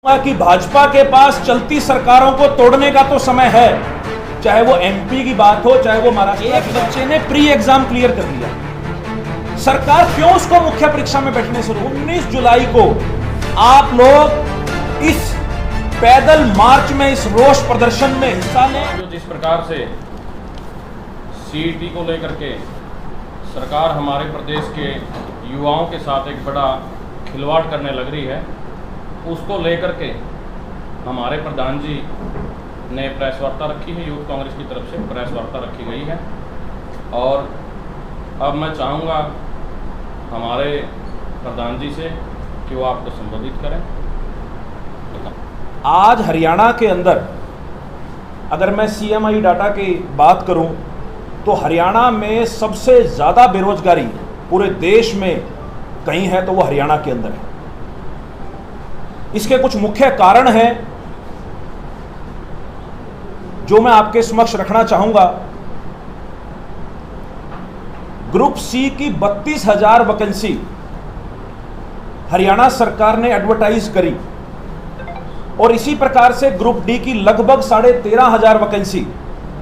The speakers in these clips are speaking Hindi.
कि भाजपा के पास चलती सरकारों को तोड़ने का तो समय है, चाहे वो एमपी की बात हो, चाहे वो महाराष्ट्र। एक बच्चे ने प्री एग्जाम क्लियर कर दिया, सरकार क्यों उसको मुख्य परीक्षा में बैठने से 19 जुलाई को आप लोग इस पैदल मार्च में, इस रोष प्रदर्शन में हिस्सा लें। जो जिस प्रकार से सीईटी को लेकर के सरकार हमारे प्रदेश के युवाओं के साथ एक बड़ा खिलवाड़ करने लग रही है, उसको लेकर के हमारे प्रधान जी ने प्रेस वार्ता रखी है। यूथ कांग्रेस की तरफ से प्रेस वार्ता रखी गई है और अब मैं चाहूँगा हमारे प्रधान जी से कि वो आपको संबोधित करें। आज हरियाणा के अंदर अगर मैं सीएमआई डाटा की बात करूं तो हरियाणा में सबसे ज़्यादा बेरोजगारी पूरे देश में कहीं है तो वो हरियाणा के अंदर है। इसके कुछ मुख्य कारण हैं जो मैं आपके समक्ष रखना चाहूंगा। ग्रुप सी की 32,000 वैकेंसी हरियाणा सरकार ने एडवर्टाइज करी और इसी प्रकार से ग्रुप डी की लगभग 13,500 वैकेंसी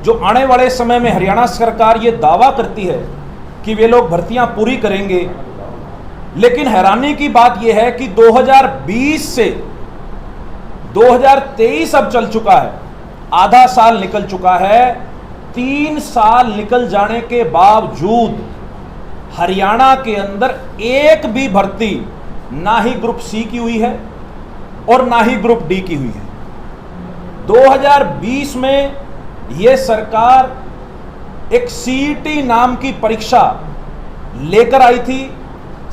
जो आने वाले समय में हरियाणा सरकार ये दावा करती है कि वे लोग भर्तियां पूरी करेंगे। लेकिन हैरानी की बात यह है कि 2020 से 2023 अब चल चुका है, आधा साल निकल चुका है। 3 साल निकल जाने के बावजूद हरियाणा के अंदर एक भी भर्ती ना ही ग्रुप सी की हुई है और ना ही ग्रुप डी की हुई है। 2020 में यह सरकार एक सीईटी नाम की परीक्षा लेकर आई थी।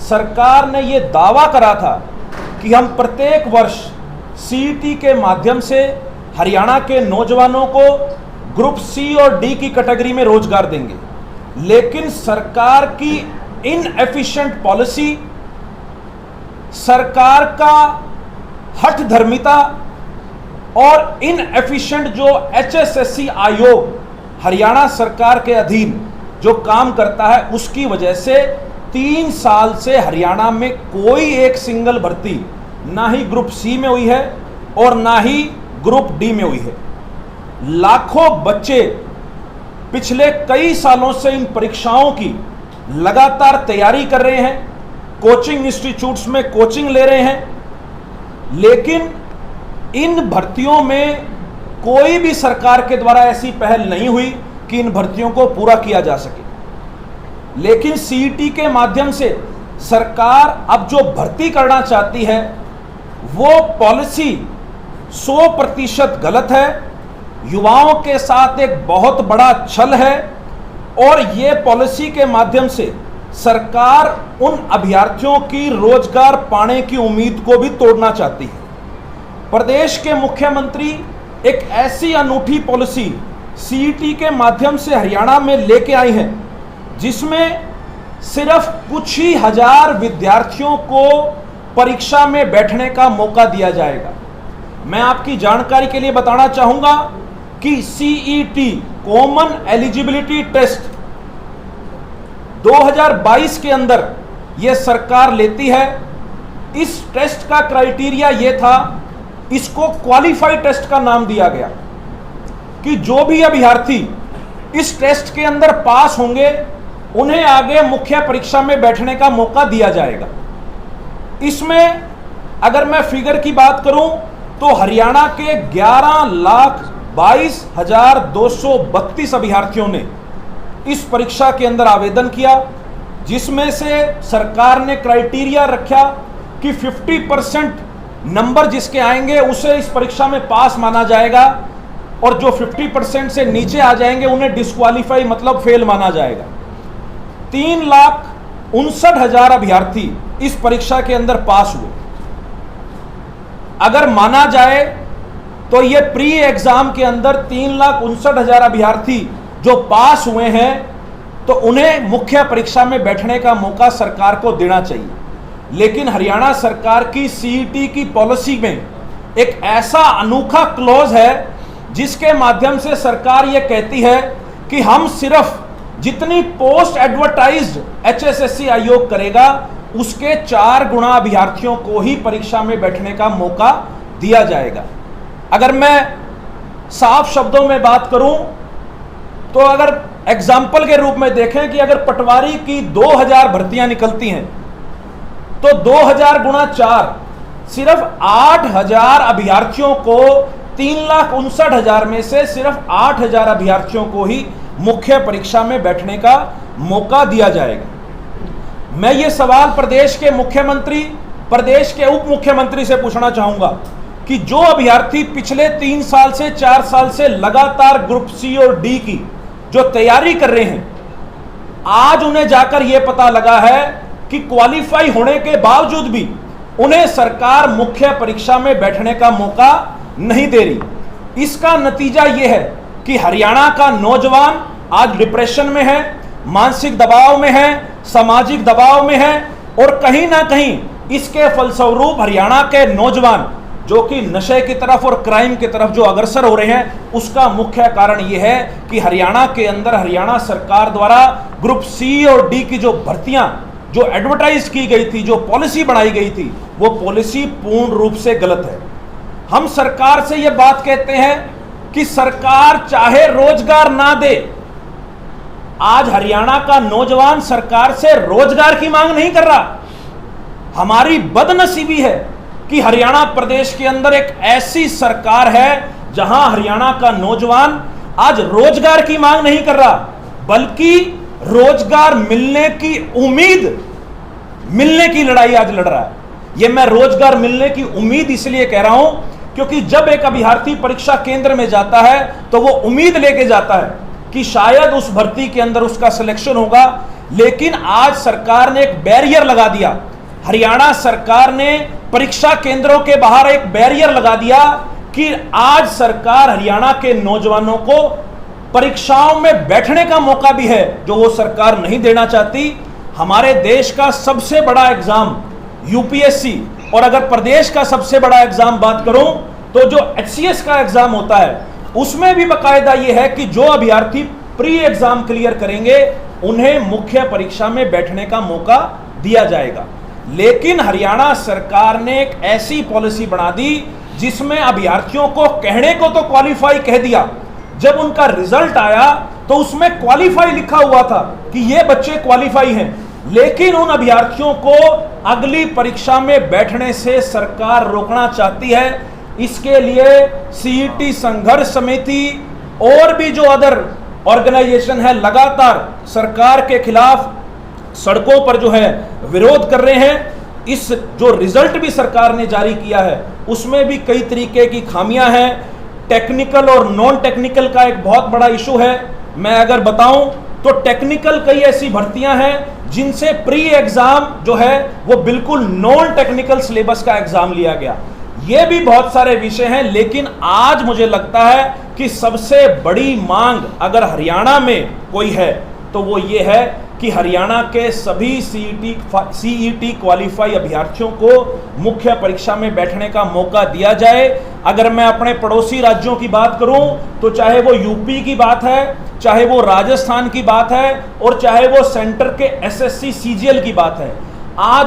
सरकार ने यह दावा करा था कि हम प्रत्येक वर्ष सीईटी के माध्यम से हरियाणा के नौजवानों को ग्रुप सी और डी की कैटेगरी में रोजगार देंगे। लेकिन सरकार की इनएफिशिएंट पॉलिसी, सरकार का हठ धर्मिता और इनएफिशिएंट जो एचएसएससी आयोग हरियाणा सरकार के अधीन जो काम करता है, उसकी वजह से 3 साल से हरियाणा में कोई एक सिंगल भर्ती ना ही ग्रुप सी में हुई है और ना ही ग्रुप डी में हुई है। लाखों बच्चे पिछले कई सालों से इन परीक्षाओं की लगातार तैयारी कर रहे हैं, कोचिंग इंस्टीट्यूट्स में कोचिंग ले रहे हैं, लेकिन इन भर्तियों में कोई भी सरकार के द्वारा ऐसी पहल नहीं हुई कि इन भर्तियों को पूरा किया जा सके। लेकिन सीईटी के माध्यम से सरकार अब जो भर्ती करना चाहती है वो पॉलिसी 100% गलत है, युवाओं के साथ एक बहुत बड़ा छल है और ये पॉलिसी के माध्यम से सरकार उन अभ्यर्थियों की रोजगार पाने की उम्मीद को भी तोड़ना चाहती है। प्रदेश के मुख्यमंत्री एक ऐसी अनूठी पॉलिसी सीईटी के माध्यम से हरियाणा में लेके आई हैं जिसमें सिर्फ कुछ ही हजार विद्यार्थियों को परीक्षा में बैठने का मौका दिया जाएगा। मैं आपकी जानकारी के लिए बताना चाहूंगा कि सीईटी कॉमन एलिजिबिलिटी टेस्ट 2022 के अंदर यह सरकार लेती है। इस टेस्ट का क्राइटेरिया यह था, इसको क्वालिफाइड टेस्ट का नाम दिया गया कि जो भी अभ्यर्थी इस टेस्ट के अंदर पास होंगे उन्हें आगे मुख्य परीक्षा में बैठने का मौका दिया जाएगा। इसमें अगर मैं फिगर की बात करूं तो हरियाणा के 11,22,232 अभ्यर्थियों ने इस परीक्षा के अंदर आवेदन किया, जिसमें से सरकार ने क्राइटेरिया रखा कि 50% नंबर जिसके आएंगे उसे इस परीक्षा में पास माना जाएगा और जो 50% से नीचे आ जाएंगे उन्हें डिस्क्वालीफाई मतलब फेल माना जाएगा। 3,59,000 अभ्यर्थी इस परीक्षा के अंदर पास हुए। अगर माना जाए तो यह प्री एग्जाम के अंदर 3,59,000 अभ्यर्थी जो पास हुए हैं तो उन्हें मुख्य परीक्षा में बैठने का मौका सरकार को देना चाहिए। लेकिन हरियाणा सरकार की सीईटी की पॉलिसी में एक ऐसा अनोखा क्लॉज है जिसके माध्यम से सरकार यह कहती है कि हम सिर्फ जितनी पोस्ट एडवर्टाइज्ड एचएसएससी आयोग करेगा उसके 4 गुना अभ्यर्थियों को ही परीक्षा में बैठने का मौका दिया जाएगा। अगर मैं साफ शब्दों में बात करूं तो अगर एग्जाम्पल के रूप में देखें कि अगर पटवारी की 2000 भर्तियां निकलती हैं तो 2000 गुणा 4 सिर्फ 8000 अभ्यर्थियों को 3,59,000 में से सिर्फ 8000 अभ्यर्थियों को ही मुख्य परीक्षा में बैठने का मौका दिया जाएगा। मैं ये सवाल प्रदेश के मुख्यमंत्री, प्रदेश के उप मुख्यमंत्री से पूछना चाहूंगा कि जो अभ्यर्थी पिछले 3 साल से 4 साल से लगातार ग्रुप सी और डी की जो तैयारी कर रहे हैं, आज उन्हें जाकर यह पता लगा है कि क्वालिफाई होने के बावजूद भी उन्हें सरकार मुख्य परीक्षा में बैठने का मौका नहीं दे रही। इसका नतीजा यह है कि हरियाणा का नौजवान आज डिप्रेशन में है, मानसिक दबाव में है, सामाजिक दबाव में है और कहीं ना कहीं इसके फलस्वरूप हरियाणा के नौजवान जो कि नशे की तरफ और क्राइम की तरफ जो अग्रसर हो रहे हैं, उसका मुख्य कारण यह है कि हरियाणा के अंदर हरियाणा सरकार द्वारा ग्रुप सी और डी की जो भर्तियां जो एडवर्टाइज की गई थी, जो पॉलिसी बनाई गई थी, वो पॉलिसी पूर्ण रूप से गलत है। हम सरकार से यह बात कहते हैं कि सरकार चाहे रोजगार ना दे, आज हरियाणा का नौजवान सरकार से रोजगार की मांग नहीं कर रहा। हमारी बदनसीबी है कि हरियाणा प्रदेश के अंदर एक ऐसी सरकार है जहां हरियाणा का नौजवान आज रोजगार की मांग नहीं कर रहा, बल्कि रोजगार मिलने की उम्मीद मिलने की लड़ाई आज लड़ रहा है। यह मैं रोजगार मिलने की उम्मीद इसलिए कह रहा हूं क्योंकि जब एक अभ्यर्थी परीक्षा केंद्र में जाता है तो वो उम्मीद लेके जाता है कि शायद उस भर्ती के अंदर उसका सिलेक्शन होगा, लेकिन आज सरकार ने एक बैरियर लगा दिया। हरियाणा सरकार ने परीक्षा केंद्रों के बाहर एक बैरियर लगा दिया कि आज सरकार हरियाणा के नौजवानों को परीक्षाओं में बैठने का मौका भी है जो वो सरकार नहीं देना चाहती। हमारे देश का सबसे बड़ा एग्जाम यूपीएससी, और अगर प्रदेश का सबसे बड़ा एग्जाम बात करूं तो जो एचसीएस का एग्जाम होता है, उसमें भी बाकायदा यह है कि जो अभ्यर्थी प्री एग्जाम क्लियर करेंगे उन्हें मुख्य परीक्षा में बैठने का मौका दिया जाएगा। लेकिन हरियाणा सरकार ने एक ऐसी पॉलिसी बना दी जिसमें अभ्यर्थियों को कहने को तो क्वालिफाई कह दिया, जब उनका रिजल्ट आया तो उसमें क्वालिफाई लिखा हुआ था कि ये बच्चे क्वालिफाई हैं, लेकिन उन अभ्यर्थियों को अगली परीक्षा में बैठने से सरकार रोकना चाहती है। इसके लिए सीईटी संघर्ष समिति और भी जो अदर ऑर्गेनाइजेशन है लगातार सरकार के खिलाफ सड़कों पर जो है विरोध कर रहे हैं। इस जो रिजल्ट भी सरकार ने जारी किया है उसमें भी कई तरीके की खामियां हैं। टेक्निकल और नॉन टेक्निकल का एक बहुत बड़ा इशू है। मैं अगर बताऊं तो टेक्निकल कई ऐसी भर्तियां हैं जिनसे प्री एग्जाम जो है वो बिल्कुल नॉन टेक्निकल सिलेबस का एग्जाम लिया गया। ये भी बहुत सारे विषय हैं, लेकिन आज मुझे लगता है कि सबसे बड़ी मांग अगर हरियाणा में कोई है तो वो ये है कि हरियाणा के सभी सीईटी क्वालिफाई अभ्यर्थियों को मुख्य परीक्षा में बैठने का मौका दिया जाए। अगर मैं अपने पड़ोसी राज्यों की बात करूं तो चाहे वो यूपी की बात है, चाहे वो राजस्थान की बात है और चाहे वो सेंटर के एसएससी सीजीएल की बात है, आज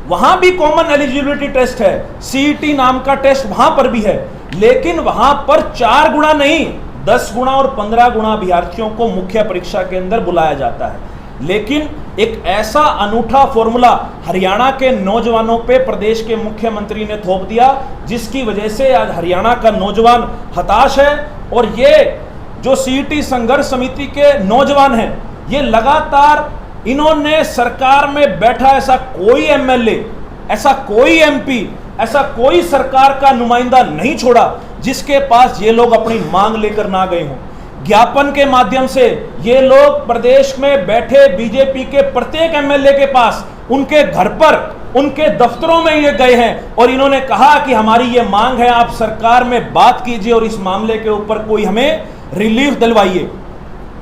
वहां भी कॉमन एलिजिबिलिटी टेस्ट है, सीईटी नाम का टेस्ट वहां पर भी है, लेकिन वहां पर 4 गुना नहीं 10 गुना और 15 गुना अभ्यर्थियों को मुख्य परीक्षा के अंदर बुलाया जाता है। लेकिन एक ऐसा अनूठा फॉर्मूला हरियाणा के नौजवानों पे प्रदेश के मुख्यमंत्री ने थोप दिया, जिसकी वजह से आज हरियाणा का नौजवान हताश है। और ये जो सीईटी संघर्ष समिति के नौजवान हैं, ये लगातार इन्होंने सरकार में बैठा ऐसा कोई एमएलए, ऐसा कोई एमपी, ऐसा कोई सरकार का नुमाइंदा नहीं छोड़ा जिसके पास ये लोग अपनी मांग लेकर ना गए हों। ज्ञापन के माध्यम से ये लोग प्रदेश में बैठे बीजेपी के प्रत्येक एमएलए के पास, उनके घर पर, उनके दफ्तरों में ये गए हैं और इन्होंने कहा कि हमारी ये मांग है, आप सरकार में बात कीजिए और इस मामले के ऊपर कोई हमें रिलीफ दिलवाइए।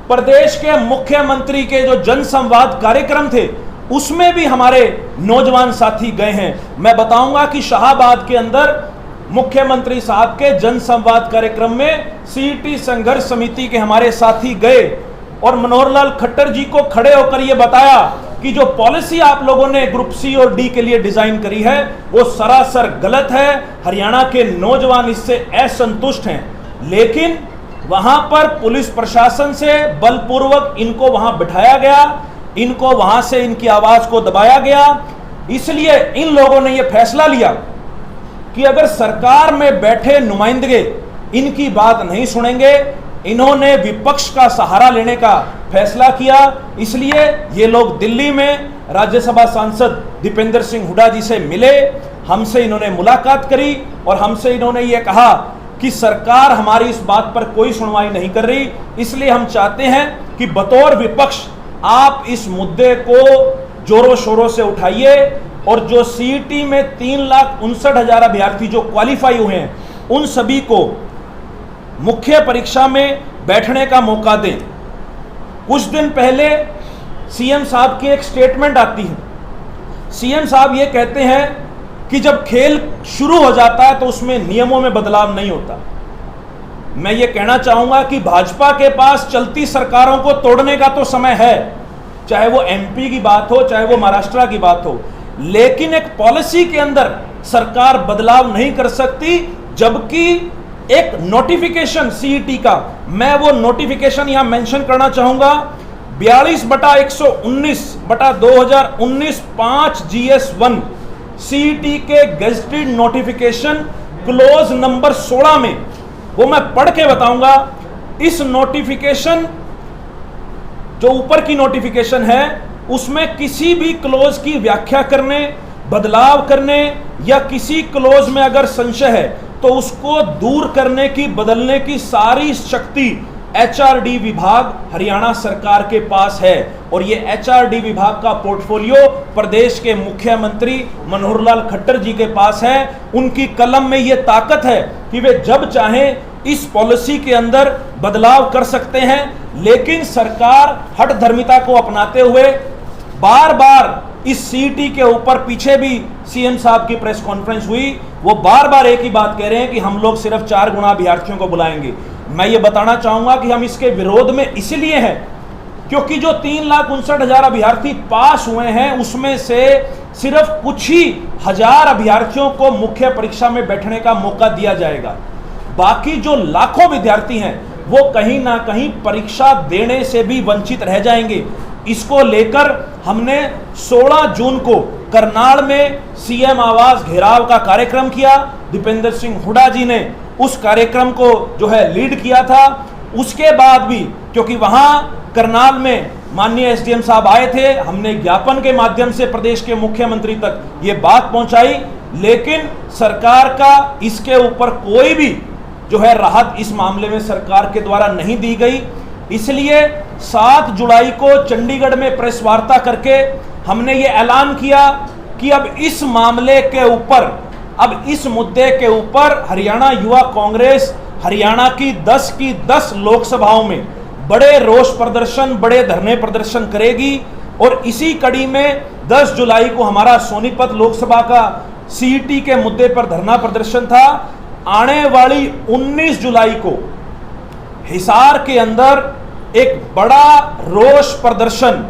प्रदेश के मुख्यमंत्री के जो जनसंवाद कार्यक्रम थे उसमें भी हमारे नौजवान साथी गए हैं। मैं बताऊंगा कि शाहबाद के अंदर मुख्यमंत्री साहब के जनसंवाद कार्यक्रम में सीईटी संघर्ष समिति के हमारे साथी गए और मनोहर लाल खट्टर जी को खड़े होकर यह बताया कि जो पॉलिसी आप लोगों ने ग्रुप सी और डी के लिए डिजाइन करी है वो सरासर गलत है। हरियाणा के नौजवान इससे असंतुष्ट हैं, लेकिन वहां पर पुलिस प्रशासन से बलपूर्वक इनको वहां बिठाया गया, इनको वहां से इनकी आवाज को दबाया गया। इसलिए इन लोगों ने यह फैसला लिया कि अगर सरकार में बैठे नुमाइंदे इनकी बात नहीं सुनेंगे, इन्होंने विपक्ष का सहारा लेने का फैसला किया। इसलिए ये लोग दिल्ली में राज्यसभा सांसद दीपेंद्र सिंह हुड्डा जी से मिले, हमसे इन्होंने मुलाकात करी और हमसे इन्होंने ये कहा कि सरकार हमारी इस बात पर कोई सुनवाई नहीं कर रही, इसलिए हम चाहते हैं कि बतौर विपक्ष आप इस मुद्दे को जोरों शोरों से उठाइए और जो सीईटी में 3,59,000 अभ्यर्थी जो क्वालिफाई हुए हैं उन सभी को मुख्य परीक्षा में बैठने का मौका दें। कुछ दिन पहले सीएम साहब की एक स्टेटमेंट आती है। सीएम साहब ये कहते हैं कि जब खेल शुरू हो जाता है तो उसमें नियमों में बदलाव नहीं होता। मैं ये कहना चाहूंगा कि भाजपा के पास चलती सरकारों को तोड़ने का तो समय है, चाहे वो एमपी की बात हो, चाहे वो महाराष्ट्र की बात हो, लेकिन एक पॉलिसी के अंदर सरकार बदलाव नहीं कर सकती। जबकि एक नोटिफिकेशन सीईटी का, मैं वो नोटिफिकेशन यहां मेंशन करना चाहूंगा, 42/119/2019 5 GS1 सीईटी के गेजेटेड नोटिफिकेशन क्लोज नंबर 16 में, वो मैं पढ़ के बताऊंगा। इस नोटिफिकेशन जो ऊपर की नोटिफिकेशन है उसमें किसी भी क्लोज की व्याख्या करने, बदलाव करने या किसी क्लोज में अगर संशय है तो उसको दूर करने की, बदलने की सारी शक्ति एचआरडी विभाग हरियाणा सरकार के पास है। और ये एचआरडी विभाग का पोर्टफोलियो प्रदेश के मुख्यमंत्री मनोहर लाल खट्टर जी के पास है। उनकी कलम में ये ताकत है कि वे जब चाहें इस पॉलिसी के अंदर बदलाव कर सकते हैं। लेकिन सरकार हठधर्मिता को अपनाते हुए बार बार इस सीईटी के ऊपर, पीछे भी सीएम साहब की प्रेस कॉन्फ्रेंस हुई, वो बार बार एक ही बात कह रहे हैं कि हम लोग सिर्फ 4 गुना अभ्यर्थियों को बुलाएंगे। मैं ये बताना चाहूंगा कि हम इसके विरोध में इसलिए हैं क्योंकि जो 3,59,000 अभ्यर्थी पास हुए हैं उसमें से सिर्फ कुछ ही हजार अभ्यर्थियों को मुख्य परीक्षा में बैठने का मौका दिया जाएगा। बाकी जो लाखों विद्यार्थी हैं वो कहीं ना कहीं परीक्षा देने से भी वंचित रह जाएंगे। इसको लेकर हमने 16 जून को करनाल में सीएम आवास घेराव का कार्यक्रम किया। दीपेंद्र सिंह हुड्डा जी ने उस कार्यक्रम को जो है लीड किया था। उसके बाद भी क्योंकि वहां करनाल में माननीय एसडीएम साहब आए थे, हमने ज्ञापन के माध्यम से प्रदेश के मुख्यमंत्री तक ये बात पहुंचाई, लेकिन सरकार का इसके ऊपर कोई भी जो है राहत इस मामले में सरकार के द्वारा नहीं दी गई। इसलिए 7 जुलाई को चंडीगढ़ में प्रेस वार्ता करके हमने ये ऐलान किया कि अब इस मामले के ऊपर, अब इस मुद्दे के ऊपर हरियाणा युवा कांग्रेस हरियाणा की 10 लोकसभाओं में बड़े रोष प्रदर्शन, बड़े धरने प्रदर्शन करेगी। और इसी कड़ी में 10 जुलाई को हमारा सोनीपत लोकसभा का सीईटी के मुद्दे पर धरना प्रदर्शन था। आने वाली 19 जुलाई को हिसार के अंदर एक बड़ा रोष प्रदर्शन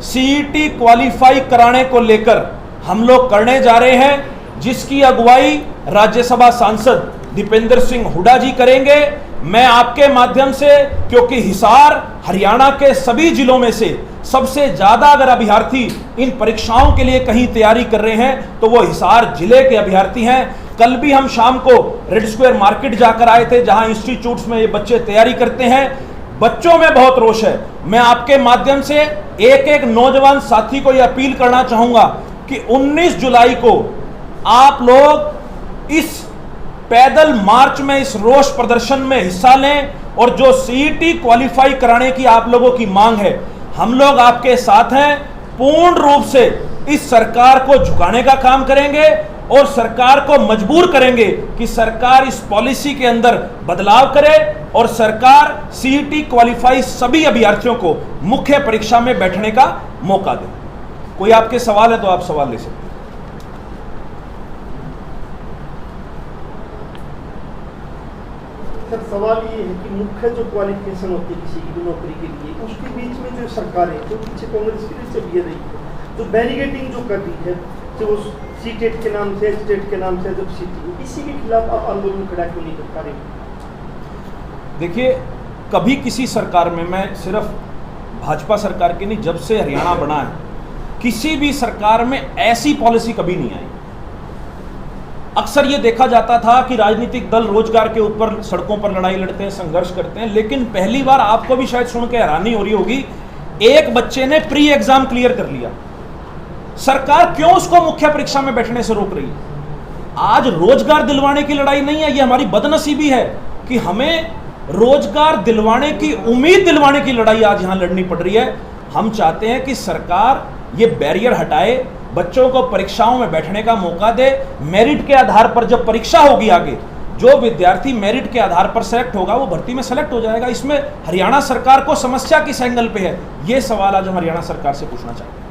सीईटी क्वालिफाई कराने को लेकर हम लोग करने जा रहे हैं, जिसकी अगुवाई राज्यसभा सांसद दीपेंद्र सिंह हुड्डा जी करेंगे। मैं आपके माध्यम से, क्योंकि हिसार हरियाणा के सभी जिलों में से सबसे ज्यादा अगर अभ्यर्थी इन परीक्षाओं के लिए कहीं तैयारी कर रहे हैं तो वो हिसार जिले के अभ्यर्थी हैं। कल भी हम शाम को रेड स्क्वायर मार्केट जाकर आए थे, जहां इंस्टीट्यूट्स में ये बच्चे तैयारी करते हैं। बच्चों में बहुत रोष है। मैं आपके माध्यम से एक एक नौजवान साथी को यह अपील करना चाहूंगा कि 19 जुलाई को आप लोग इस पैदल मार्च में, इस रोष प्रदर्शन में हिस्सा लें। और जो सीईटी क्वालिफाई कराने की आप लोगों की मांग है, हम लोग आपके साथ हैं। पूर्ण रूप से इस सरकार को झुकाने का काम करेंगे और सरकार को मजबूर करेंगे कि सरकार इस पॉलिसी के अंदर बदलाव करे और सरकार सीईटी क्वालिफाई सभी अभ्यर्थियों को मुख्य परीक्षा में बैठने का मौका दे। कोई आपके सवाल है तो आप सवाल ले सकते हैं। सर, सवाल ये है कि मुख्य जो क्वालिफिकेशन होती है किसी की भी नौकरी के लिए, उसके बीच में जो सरकार है, जो पीछे कांग्रेस की से भी रही है, जो बैरिगेटिंग जो कर दी है, जो वो सीटेट के नाम से, स्टेट के नाम से, जब सीटी, इसी के खिलाफ आप आंदोलन खड़ा क्यों नहीं कर पा रहे? देखिए, कभी किसी सरकार में, मैं सिर्फ भाजपा सरकार की नहीं, जब से हरियाणा बना है, किसी भी सरकार में ऐसी पॉलिसी कभी नहीं आई। अक्सर ये देखा जाता था कि राजनीतिक दल रोजगार के ऊपर सड़कों पर लड़ाई लड़ते हैं, संघर्ष करते हैं, लेकिन पहली बार आपको भी शायद सुन के हैरानी हो रही होगी, एक बच्चे ने प्री एग्जाम क्लियर कर लिया। सरकार क्यों उसको मुख्य परीक्षा में बैठने से रोक रही है? आज रोजगार दिलवाने की लड़ाई नहीं है, ये हमारी बदनसीबी है कि हमें रोजगार दिलवाने की, उम्मीद दिलवाने की लड़ाई आज यहां लड़नी पड़ रही है। हम चाहते हैं कि सरकार ये बैरियर हटाए, बच्चों को परीक्षाओं में बैठने का मौका दे। मेरिट के आधार पर जब परीक्षा होगी आगे, जो विद्यार्थी मेरिट के आधार पर सेलेक्ट होगा वो भर्ती में सेलेक्ट हो जाएगा। इसमें हरियाणा सरकार को समस्या किस एंगल पे है, ये सवाल आज हम हरियाणा सरकार से पूछना चाहते हैं।